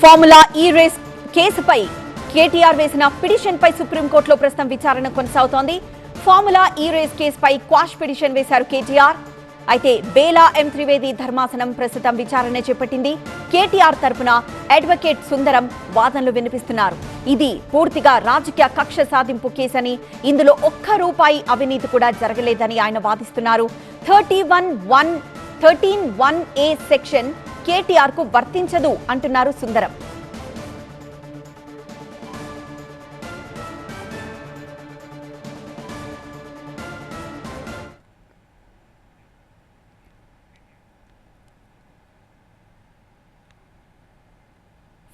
Formula ఈ race కేసుపై కేటీఆర్ వేసిన పిటిషన్పై సుప్రీంకోర్టులో ప్రస్తుతం విచారణ కొనసాగుతోంది. ఫార్ములా ఈ రేస్ కేసుపై క్వాష్ పిటిషన్ వేశారు కేటీఆర్. అయితే బేలా ఎం త్రివేది ధర్మాసనం ప్రస్తుతం విచారణ చేపట్టింది. కేటీఆర్ తరపున అడ్వకేట్ సుందరం వాదనలు వినిపిస్తున్నారు. ఇది పూర్తిగా రాజకీయ కక్ష సాధింపు కేసని, ఇందులో ఒక్క రూపాయి అవినీతి కూడా జరగలేదని ఆయన వాదిస్తున్నారు. 13(1)(a) సెక్షన్ కేటీఆర్ కు వర్తించదు అంటున్నారు సుందరం.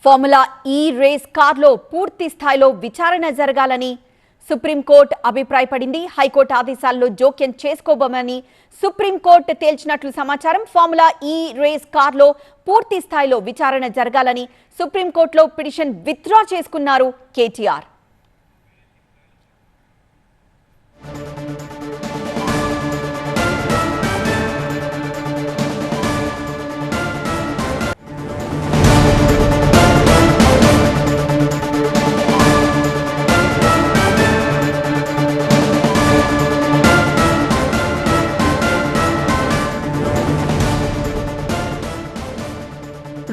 ఫార్ములా ఈ రేస్ కార్లో పూర్తి స్థాయిలో విచారణ జరగాలని సుప్రీంకోర్టు అభిప్రాయపడింది. హైకోర్టు ఆదేశాల్లో జోక్యం చేసుకోబోమని సుప్రీంకోర్టు తేల్చినట్లు సమాచారం. ఫార్ములా ఈ రేస్ కార్లో పూర్తి స్థాయిలో విచారణ జరగాలని సుప్రీంకోర్టులో పిటిషన్ విత్డ్రా చేసుకున్నారు కేటీఆర్.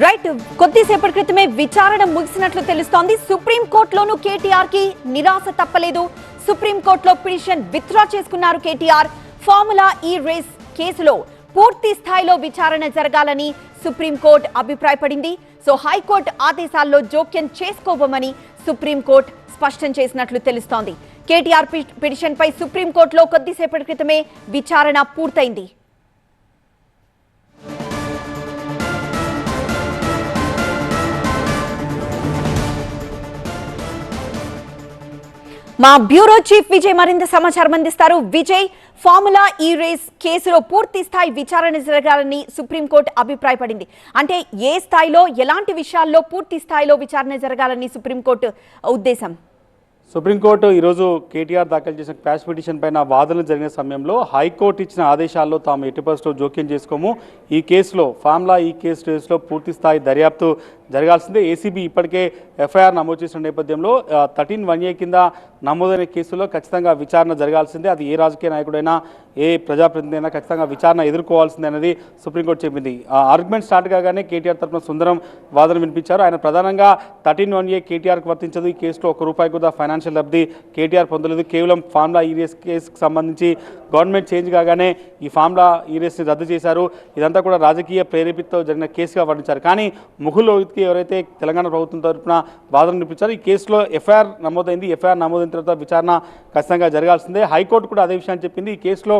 రైట్, కొద్దిసేపటి క్రితమే విచారణ ముగిసినట్లు తెలుస్తోంది. సుప్రీంకోర్టులోనూ కేటీఆర్ కి నిరాశ తప్పలేదు. సుప్రీంకోర్టులో పిటిషన్ విత్డ్రా చేసుకున్నారు కేటీఆర్. ఫార్ములా ఈ రేస్ కేసులో పూర్తి స్థాయిలో విచారణ జరగాలని సుప్రీంకోర్టు అభిప్రాయపడింది. సో హైకోర్టు ఆదేశాల్లో జోక్యం చేసుకోబోమని సుప్రీంకోర్టు స్పష్టం చేసినట్లు తెలుస్తోంది. కేటీఆర్ పిటిషన్ పై సుప్రీంకోర్టులో కొద్దిసేపటి క్రితమే విచారణ పూర్తయింది. మా బ్యూరో చీఫ్ విజయ్ మరింత సమాచారం అందిస్తారు. విజయ్, ఫార్ములా ఈ రేస్ కేసులో పూర్తి స్థాయి విచారణ జరగాలని సుప్రీంకోర్టు అభిప్రాయపడింది. అంటే ఏ స్థాయిలో, ఎలాంటి విషయాల్లో పూర్తి స్థాయిలో విచారణ జరగాలని సుప్రీంకోర్టు ఉద్దేశం? సుప్రీంకోర్టు ఈరోజు కేటీఆర్ దాఖలు చేసిన క్వాష్ పిటిషన్ పైన వాదనలు జరిగిన సమయంలో హైకోర్టు ఇచ్చిన ఆదేశాల్లో తాము ఎట్టి పరిస్థితుల్లో జోక్యం చేసుకోము, ఈ కేసులో ఫార్ములా ఈ కేసులో పూర్తి స్థాయి దర్యాప్తు జరగాల్సిందే. ఏసీబీ ఇప్పటికే ఎఫ్ఐఆర్ నమోదు చేసిన నేపథ్యంలో 13(1)(a) కింద నమోదైన కేసులో ఖచ్చితంగా విచారణ జరగాల్సిందే. అది ఏ రాజకీయ నాయకుడైనా, ఏ ప్రజాప్రతినిధి అయినా ఖచ్చితంగా విచారణ ఎదుర్కోవాల్సిందే అనేది సుప్రీంకోర్టు చెప్పింది. ఆర్గ్యుమెంట్ స్టార్ట్ కాగానే కేటీఆర్ తరఫున సుందరం వాదన వినిపించారు. ఆయన ప్రధానంగా 13(1)(a) కేటీఆర్కి వర్తించదు, ఈ కేసులో ₹1 కూడా ఫైనాన్షియల్ లబ్ధి కేటీఆర్ పొందలేదు, కేవలం ఫార్ములా ఈ రేస్ కేసుకు సంబంధించి గవర్నమెంట్ చేంజ్ కాగానే ఈ ఫార్ములా ఈ రేస్ని రద్దు చేశారు, ఇదంతా కూడా రాజకీయ ప్రేరేపితతో జరిగిన కేసుగా వర్ణించారు. కానీ ముకుల్ రోహిత్కి ఎవరైతే తెలంగాణ ప్రభుత్వం తరఫున వాదన వినిపించారో ఈ కేసులో ఎఫ్ఐఆర్ నమోదైంది, ఎఫ్ఐఆర్ నమోదైన తర్వాత విచారణ ఖచ్చితంగా జరగాల్సిందే. హైకోర్టు కూడా అదే విషయాన్ని చెప్పింది. ఈ కేసులో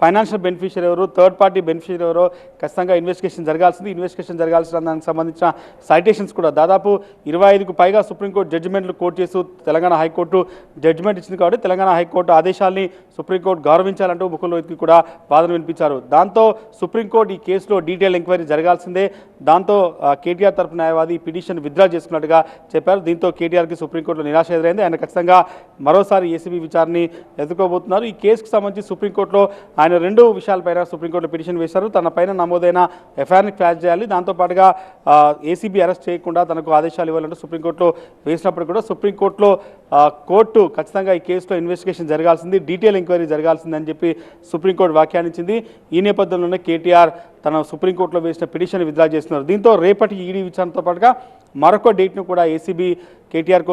ఫైనాన్షియల్ బెనిఫిషియరీ ఎవరు, థర్డ్ పార్టీ బెనిఫిషియరీ ఎవరో ఖచ్చితంగా ఇన్వెస్టిగేషన్ జరగాల్సింది. ఇన్వెస్టిగేషన్ జరగాల్సిన దానికి సంబంధించిన సైటేషన్స్ కూడా దాదాపు 25కు పైగా సుప్రీంకోర్టు జడ్జిమెంట్లు కోర్టు చేస్తూ తెలంగాణ హైకోర్టు జడ్జిమెంట్ ఇచ్చింది. కాబట్టి తెలంగాణ హైకోర్టు ఆదేశాల్ని సుప్రీంకోర్టు గౌరవించాలంటూ ముకుల్ రోహిత్కి కూడా వాదన వినిపించారు. దాంతో సుప్రీంకోర్టు ఈ కేసులో డీటెయిల్ ఎంక్వైరీ జరగాల్సిందే. దాంతో కేటీఆర్ తరపు న్యాయవాది పిటిషన్ విత్డ్రా చేసుకున్నట్టుగా చెప్పారు. దీంతో కేటీఆర్కి సుప్రీంకోర్టులో నిరాశ ఎదురైంది. ఆయన ఖచ్చితంగా మరోసారి ఏసీబీ విచారణని ఎదుర్కోబోతున్నారు. ఈ కేసుకు సంబంధించి సుప్రీంకోర్టులో ఆయన 2 విషయాలపైన సుప్రీంకోర్టులో పిటిషన్ వేశారు. తన పైన నమోదైన ఎఫ్ఐఆర్ని క్వాష్ చేయాలి, దాంతోపాటుగా ఏసీబీ అరెస్ట్ చేయకుండా తనకు ఆదేశాలు ఇవ్వాలంటూ సుప్రీంకోర్టులో వేసినప్పుడు కూడా సుప్రీంకోర్టులో కోర్టు ఖచ్చితంగా ఈ కేసులో ఇన్వెస్టిగేషన్ జరగాల్సింది, డీటెయిల్ ఎంక్వైరీ జరగాల్సిందని చెప్పి సుప్రీంకోర్టు వ్యాఖ్యానించింది. ఈ నేపథ్యంలోనే కేటీఆర్ తన సుప్రీంకోర్టులో వేసిన పిటిషన్ విత్డ్రా చేస్తున్నారు. దీంతో రేపటి ఈడీ విచారణతో పాటుగా మరొక డేట్ను కూడా ఏసీబీ కేటీఆర్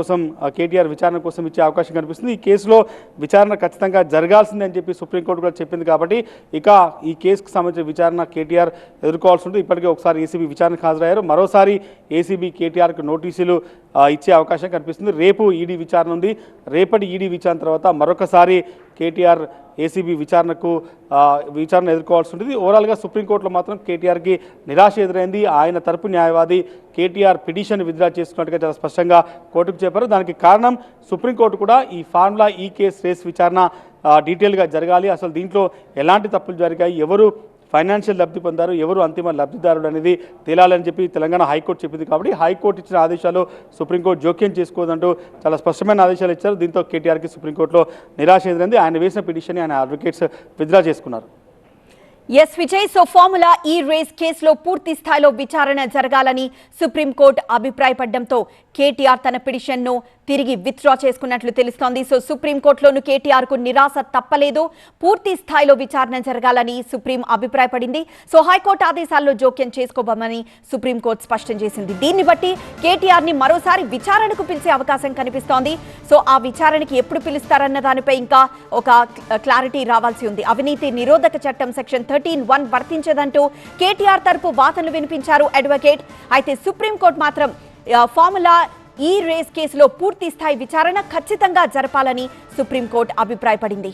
విచారణ కోసం ఇచ్చే అవకాశం కనిపిస్తుంది. ఈ కేసులో విచారణ ఖచ్చితంగా జరగాల్సిందే అని చెప్పి సుప్రీంకోర్టు కూడా చెప్పింది. కాబట్టి ఇక ఈ కేసుకు సంబంధించిన విచారణ కేటీఆర్ ఎదుర్కోవాల్సి ఉంటుంది. ఇప్పటికే ఒకసారి ఏసీబీ విచారణకు హాజరయ్యారు, మరోసారి ఏసీబీ కేటీఆర్కు నోటీసులు ఇచ్చే అవకాశం కనిపిస్తుంది. రేపు ఈడీ విచారణ ఉంది. రేపటి ఈడీ విచారణ తర్వాత మరొకసారి కేటీఆర్ ఏసీబీ విచారణ ఎదుర్కోవాల్సి ఉంటుంది. ఓవరాల్గా సుప్రీంకోర్టులో మాత్రం కేటీఆర్కి నిరాశ ఎదురైంది. ఆయన తరపు న్యాయవాది కేటీఆర్ పిటిషన్ విత్డ్రా చేసుకున్నట్టుగా చాలా స్పష్టంగా కోర్టుకు చెప్పారు. దానికి కారణం సుప్రీంకోర్టు కూడా ఈ ఫార్ములా ఈ కేసు రేస్ విచారణ డీటెయిల్గా జరగాలి, అసలు దీంట్లో ఎలాంటి తప్పులు జరిగాయి, ఎవరు ఫైనాన్షియల్ లబ్ధి పొందారు, ఎవరు అంతిమ లబ్ధిదారుడు అనేది తేలాలని చెప్పి తెలంగాణ హైకోర్టు చెప్పింది. కాబట్టి హైకోర్టు ఇచ్చిన ఆదేశాలు సుప్రీంకోర్టు జోక్యం చేసుకోదంటూ చాలా స్పష్టమైన ఆదేశాలు ఇచ్చారు. దీంతో కేటీఆర్కి సుప్రీంకోర్టులో నిరాశ ఎదురైంది. ఆయన వేసిన పిటిషన్ ఆయన అడ్వకేట్స్ విత్డ్రా చేసుకున్నారు. ఎస్ విజయ్, సో ఫార్ములా ఈ రేస్ కేసులో పూర్తి స్థాయిలో విచారణ జరగాలని సుప్రీంకోర్టు అభిప్రాయపడడంతో కేటీఆర్ తన పిటిషన్ను తిరిగి విత్డ్రా చేసుకున్నట్లు తెలుస్తోంది. సో సుప్రీంకోర్టులోనూ కేటీఆర్ కు నిరాశ తప్పలేదు. పూర్తి స్థాయిలో విచారణ జరగాలని సుప్రీం అభిప్రాయపడింది. సో హైకోర్టు ఆదేశాల్లో జోక్యం చేసుకోబోమని సుప్రీంకోర్టు స్పష్టం చేసింది. దీన్ని బట్టి కేటీఆర్ ని మరోసారి విచారణకు పిలిచే అవకాశం కనిపిస్తోంది. సో ఆ విచారణకి ఎప్పుడు పిలుస్తారన్న దానిపై ఇంకా ఒక క్లారిటీ రావాల్సి ఉంది. అవినీతి నిరోధక చట్టం సెక్షన్ 13(1) వర్తించదంటూ కేటీఆర్ తరపు వాదనలు వినిపించారు అడ్వకేట్. అయితే సుప్రీంకోర్టు మాత్రం ఫార్ములా ఈ రేస్ కేసులో పూర్తి స్థాయి విచారణ ఖచ్చితంగా జరపాలని సుప్రీంకోర్టు అభిప్రాయపడింది.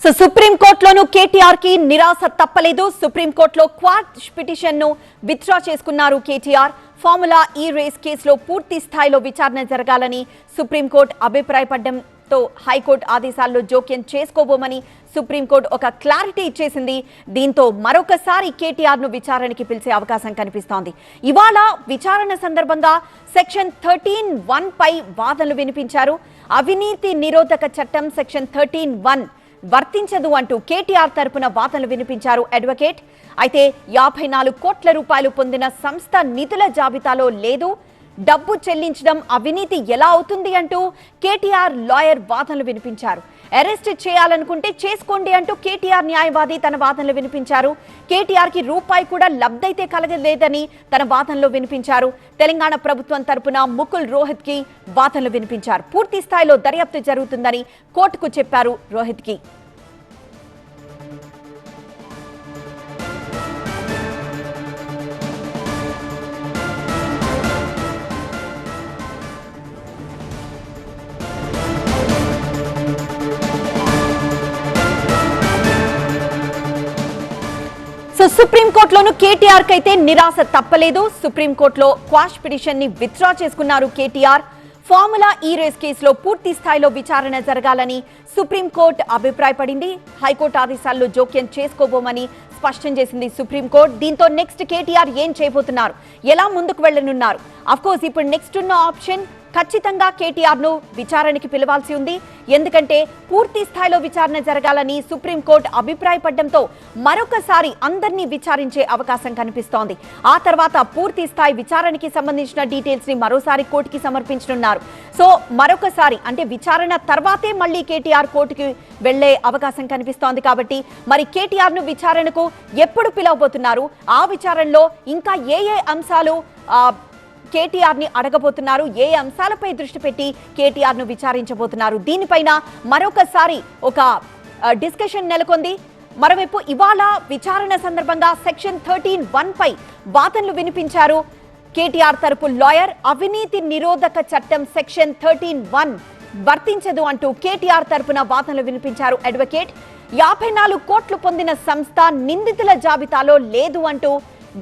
సో సుప్రీంకోర్టులోనూ కేటీఆర్ కి నిరాశ తప్పలేదు. సుప్రీంకోర్టులో క్వాష్ పిటిషన్ ను విత్డ్రా చేసుకున్నారు కేటీఆర్. ఫార్ములా ఈ రేస్ కేసులో పూర్తి స్థాయిలో విచారణ జరగాలని సుప్రీంకోర్టు అభిప్రాయపడడంతో హైకోర్టు ఆదేశాల్లో జోక్యం చేసుకోబోమని సుప్రీంకోర్టు ఒక క్లారిటీ ఇచ్చేసింది. దీంతో మరొకసారి కేటీఆర్ ను విచారణకి పిలిచే అవకాశం కనిపిస్తోంది. ఇవాళ విచారణ సందర్భంగా సెక్షన్ 13(1) పై వాదనలు వినిపించారు. అవినీతి నిరోధక చట్టం సెక్షన్ 13(1) వర్తించదు అంటూ కేటీఆర్ తరపున వాదనలు వినిపించారు అడ్వకేట్. అయితే 54 కోట్ల రూపాయలు పొందిన సంస్థ నిధుల జాబితాలో లేదు, డబ్బు చెల్లించడం అవినీతి ఎలా అవుతుంది అంటూ కేటీఆర్ లాయర్ వాదనలు వినిపించారు. అరెస్ట్ చేయాలనుకుంటే చేసుకోండి అంటూ కేటీఆర్ న్యాయవాది తన వాదనలు వినిపించారు. కేటీఆర్ కి రూపాయి కూడా లబ్ధైతే కలగలేదని తన వాదనలో వినిపించారు. తెలంగాణ ప్రభుత్వం తరపున ముకుల్ రోహిత్ కి వాదనలు వినిపించారు. పూర్తి స్థాయిలో దర్యాప్తు జరుగుతుందని కోర్టుకు చెప్పారు రోహిత్ కి. సో సుప్రీంకోర్టులోనూ కేటీఆర్ కి అయితే నిరాశ తప్పలేదు. సుప్రీంకోర్టులో క్వాష్ పిటిషన్ ని విత్డ్రా చేసుకున్నారు కేటీఆర్. ఫార్ములా ఈ రేస్ కేసులో పూర్తి స్థాయిలో విచారణ జరగాలని సుప్రీంకోర్టు అభిప్రాయపడింది. హైకోర్టు ఆదేశాల్లో జోక్యం చేసుకోబోమని స్పష్టం చేసింది సుప్రీంకోర్టు. దీంతో నెక్స్ట్ కేటీఆర్ ఏం చేయబోతున్నారు, ఎలా ముందుకు వెళ్లనున్నారు? అఫ్కోర్స్ ఇప్పుడు నెక్స్ట్ ఉన్న ఆప్షన్ ఖచ్చితంగా కేటీఆర్ ను విచారణకి పిలవాల్సి ఉంది. ఎందుకంటే పూర్తి స్థాయిలో విచారణ జరగాలని సుప్రీంకోర్టు అభిప్రాయపడడంతో మరొకసారి అందరినీ విచారించే అవకాశం కనిపిస్తోంది. ఆ తర్వాత పూర్తి స్థాయి విచారణకి సంబంధించిన డీటెయిల్స్ ని మరోసారి కోర్టుకి సమర్పించనున్నారు. సో మరొకసారి అంటే విచారణ తర్వాతే మళ్ళీ కేటీఆర్ కోర్టుకి వెళ్లే అవకాశం కనిపిస్తోంది. కాబట్టి మరి కేటీఆర్ ను విచారణకు ఎప్పుడు పిలవబోతున్నారు, ఆ విచారణలో ఇంకా ఏ అంశాలు కేటీఆర్ ని అడగబోతున్నారు, ఏ అంశాలపై దృష్టి పెట్టి కేటీఆర్ ను విచారించబోతున్నారు, దీనిపైన మరొకసారి ఒక డిస్కషన్ నెలకొంది. మరోవైపు ఇవాళ విచారణ సందర్భంగా సెక్షన్ 13(1) పై వాదనలు వినిపించారు కేటీఆర్ తరపు లాయర్. అవినీతి నిరోధక చట్టం సెక్షన్ 13(1) వర్తించదు అంటూ కేటీఆర్ తరపున వాదనలు వినిపించారు అడ్వకేట్. 54 కోట్లు పొందిన సంస్థ నిందితుల జాబితాలో లేదు అంటూ,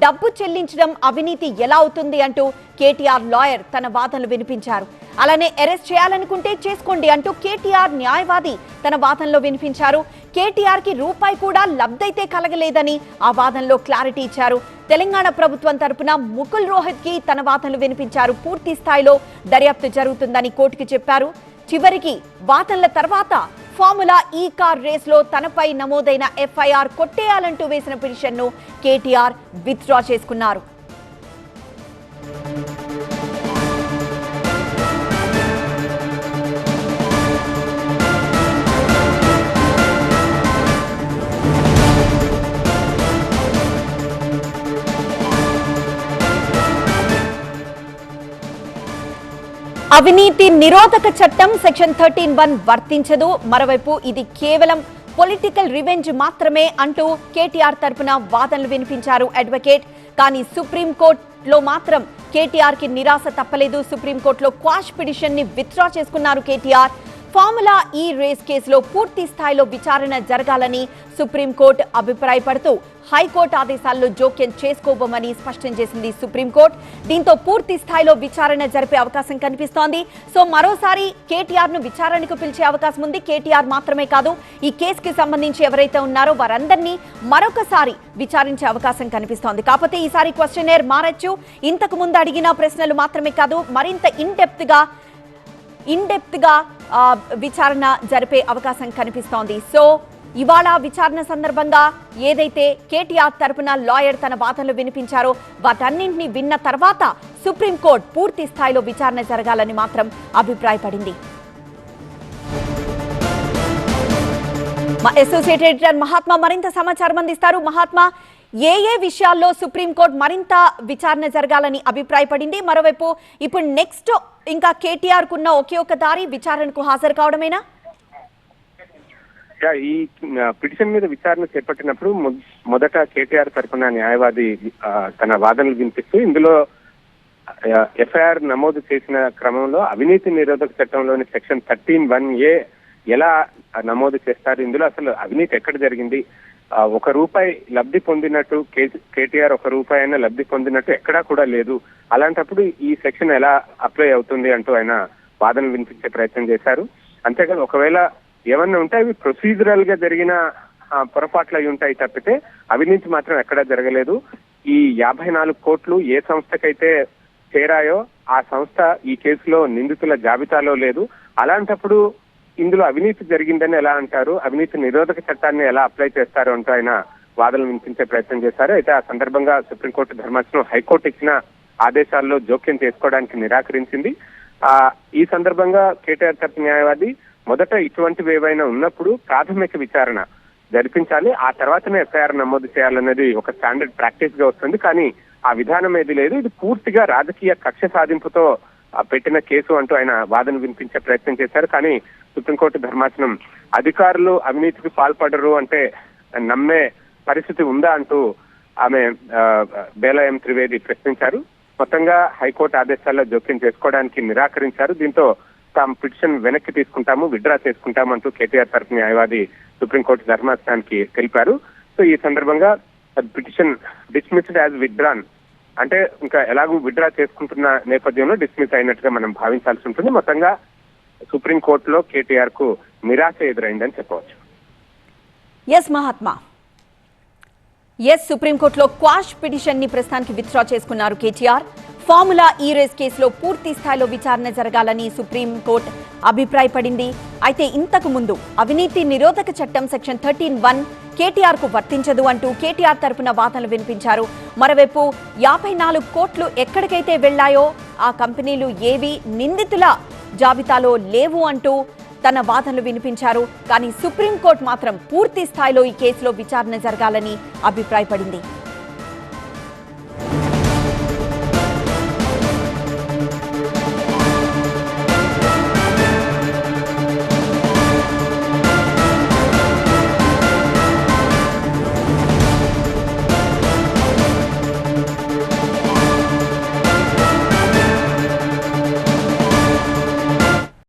డబ్బు చెల్లించడం అవినీతి ఎలా అవుతుంది అంటూ కేటీఆర్ లాయర్ తన వాదనలు వినిపించారు. అలానే అరెస్ట్ చేయాలనుకుంటే చేసుకోండి అంటూ కేటీఆర్ న్యాయవాది తన వాదనలో వినిపించారు. కేటీఆర్ కి రూపాయి కూడా లబ్ధైతే కలగలేదని ఆ వాదనలో క్లారిటీ ఇచ్చారు. తెలంగాణ ప్రభుత్వం తరపున ముకుల్ రోహిత్ కి తన వాదనలు వినిపించారు. పూర్తి స్థాయిలో దర్యాప్తు జరుగుతుందని కోర్టుకి చెప్పారు. చివరికి వాదనల తర్వాత ఫార్ములా ఈ కార్ రేస్ లో తనపై నమోదైన ఎఫ్ఐఆర్ కొట్టేయాలంటూ వేసిన పిటిషన్ ను కేటీఆర్ విత్డ్రా చేసుకున్నారు. అవినీతి నిరోధక చట్టం సెక్షన్ 13(1) వర్తించదు. మరోవైపు ఇది కేవలం పొలిటికల్ రివెంజ్ మాత్రమే అంటూ కేటీఆర్ తరపున వాదనలు వినిపించారు అడ్వకేట్. కానీ సుప్రీంకోర్టులో మాత్రం కేటీఆర్ కి నిరాశ తప్పలేదు. సుప్రీంకోర్టులో క్వాష్ పిటిషన్ ని విత్డ్రా చేసుకున్నారు కేటీఆర్. ఫార్ములా ఈ రేస్ కేసులో పూర్తి స్థాయిలో విచారణ జరగాలని సుప్రీంకోర్టు అభిప్రాయపడుతూ హైకోర్టు ఆదేశాల్లో జోక్యం చేసుకోబోమని స్పష్టం చేసింది సుప్రీంకోర్టు. దీంతో పూర్తి స్థాయిలో విచారణ జరిపే అవకాశం కనిపిస్తోంది. సో మరోసారి కేటీఆర్ ను విచారణకు పిలిచే అవకాశం ఉంది. కేటీఆర్ మాత్రమే కాదు, ఈ కేసుకి సంబంధించి ఎవరైతే ఉన్నారో వారందరినీ మరొకసారి విచారించే అవకాశం కనిపిస్తోంది. కాకపోతే ఈసారి క్వశ్చనర్ మారచ్చు. ఇంతకు ముందు అడిగిన ప్రశ్నలు మాత్రమే కాదు, మరింత ఇన్ డెప్త్ గా విచారణ జరిపే అవకాశం కనిపిస్తోంది. సో ఇవాళ విచారణ సందర్భంగా ఏదైతే కేటీఆర్ తరపున లాయర్ తన వాదనలు వినిపించారో వాటన్నింటినీ విన్న తర్వాత సుప్రీంకోర్టు పూర్తి స్థాయిలో విచారణ జరగాలని మాత్రం అభిప్రాయపడింది. మా అసోసియేట్ ఎడిటర్ మహాత్మా మరింత సమాచారం అందిస్తారు. మహాత్మా, ఏ విషయాల్లో సుప్రీంకోర్టు మరింత విచారణ జరగాలని అభిప్రాయపడింది? మరోవైపు ఇప్పుడు నెక్స్ట్ ఇంకా కేటీఆర్ కున్న ఒకే ఒక దారి విచారణకు హాజరు కావడమేనా? ఈ పిటిషన్ మీద విచారణ చేపట్టినప్పుడు మొదట కేటీఆర్ తరఫున న్యాయవాది తన వాదనలు వినిపిస్తూ ఇందులో ఎఫ్ఐఆర్ నమోదు చేసిన క్రమంలో అవినీతి నిరోధక చట్టంలోని సెక్షన్ 13(1)A ఎలా నమోదు చేస్తారు, ఇందులో అసలు అవినీతి ఎక్కడ జరిగింది, ₹1 లబ్ధి పొందినట్టు కేటీఆర్ ₹1 అయినా లబ్ధి పొందినట్టు ఎక్కడా కూడా లేదు, అలాంటప్పుడు ఈ సెక్షన్ ఎలా అప్లై అవుతుంది అంటూ ఆయన వాదనలు వినిపించే ప్రయత్నం చేశారు. అంతేకాదు ఒకవేళ ఏమన్నా ఉంటే అవి ప్రొసీజరల్ గా జరిగిన పొరపాట్లు అయి ఉంటాయి తప్పితే అవినీతి మాత్రం ఎక్కడా జరగలేదు. ఈ 54 కోట్లు ఏ సంస్థకైతే చేరాయో ఆ సంస్థ ఈ కేసులో నిందితుల జాబితాలో లేదు. అలాంటప్పుడు ఇందులో అవినీతి జరిగిందని ఎలా అంటారు, అవినీతి నిరోధక చట్టాన్ని ఎలా అప్లై చేస్తారు అంటూ ఆయన వాదనలు వినిపించే ప్రయత్నం చేశారు. అయితే ఆ సందర్భంగా సుప్రీంకోర్టు ధర్మాసనం హైకోర్టు ఇచ్చిన ఆదేశాల్లో జోక్యం చేసుకోవడానికి నిరాకరించింది. ఈ సందర్భంగా కేటీఆర్ తరపు న్యాయవాది మొదట ఇటువంటివి ఏవైనా ఉన్నప్పుడు ప్రాథమిక విచారణ జరిపించాలి, ఆ తర్వాతనే ఎఫ్ఐఆర్ నమోదు చేయాలనేది ఒక స్టాండర్డ్ ప్రాక్టీస్ గా వస్తుంది. కానీ ఆ విధానం ఏది లేదు, ఇది పూర్తిగా రాజకీయ కక్ష సాధింపుతో పెట్టిన కేసు అంటూ ఆయన వాదన వినిపించే ప్రయత్నం చేశారు. కానీ సుప్రీంకోర్టు ధర్మాసనం అధికారులు అవినీతికి పాల్పడరు అంటే నమ్మే పరిస్థితి ఉందా అంటూ ఆమె బేలా ఎం త్రివేది ప్రశ్నించారు. మొత్తంగా హైకోర్టు ఆదేశాల్లో జోక్యం చేసుకోవడానికి నిరాకరించారు. దీంతో తాము పిటిషన్ వెనక్కి తీసుకుంటాము, విత్డ్రా చేసుకుంటాము అంటూ కేటీఆర్ తరఫు న్యాయవాది సుప్రీంకోర్టు ధర్మాసనానికి తెలిపారు. సో ఈ సందర్భంగా పిటిషన్ డిస్మిస్డ్ యాజ్ విత్డ్రాన్ అంటే ఇంకా ఎలాగూ విత్డ్రా చేసుకుంటున్న నేపథ్యంలో డిస్మిస్ అయినట్టుగా మనం భావించాల్సి ఉంటుంది. మొత్తంగా సుప్రీంకోర్టులో కేటీఆర్ కు నిరాశ ఎదురైందని చెప్పవచ్చు. ఎస్ మహాత్మా, సుప్రీంకోర్టులో క్వాష్ పిటిషన్ ని ప్రస్తుతానికి విత్డ్రా చేసుకున్నారు కేటీఆర్. ఫార్ములా ఈ రేస్ కేసులో పూర్తి స్థాయిలో విచారణ జరగాలని సుప్రీంకోర్టు అభిప్రాయపడింది. అయితే ఇంతకు ముందు అవినీతి నిరోధక చట్టం సెక్షన్ 13(1) కేటీఆర్ కు వర్తించదు అంటూ కేటీఆర్ తరపున వాదనలు వినిపించారు. మరోవైపు 54 కోట్లు ఎక్కడికైతే వెళ్లాయో ఆ కంపెనీలు ఏవి నిందితుల జాబితాలో లేవు అంటూ తన వాదనలు వినిపించారు. కానీ సుప్రీంకోర్టు మాత్రం పూర్తి స్థాయిలో ఈ కేసులో విచారణ జరగాలని అభిప్రాయపడింది.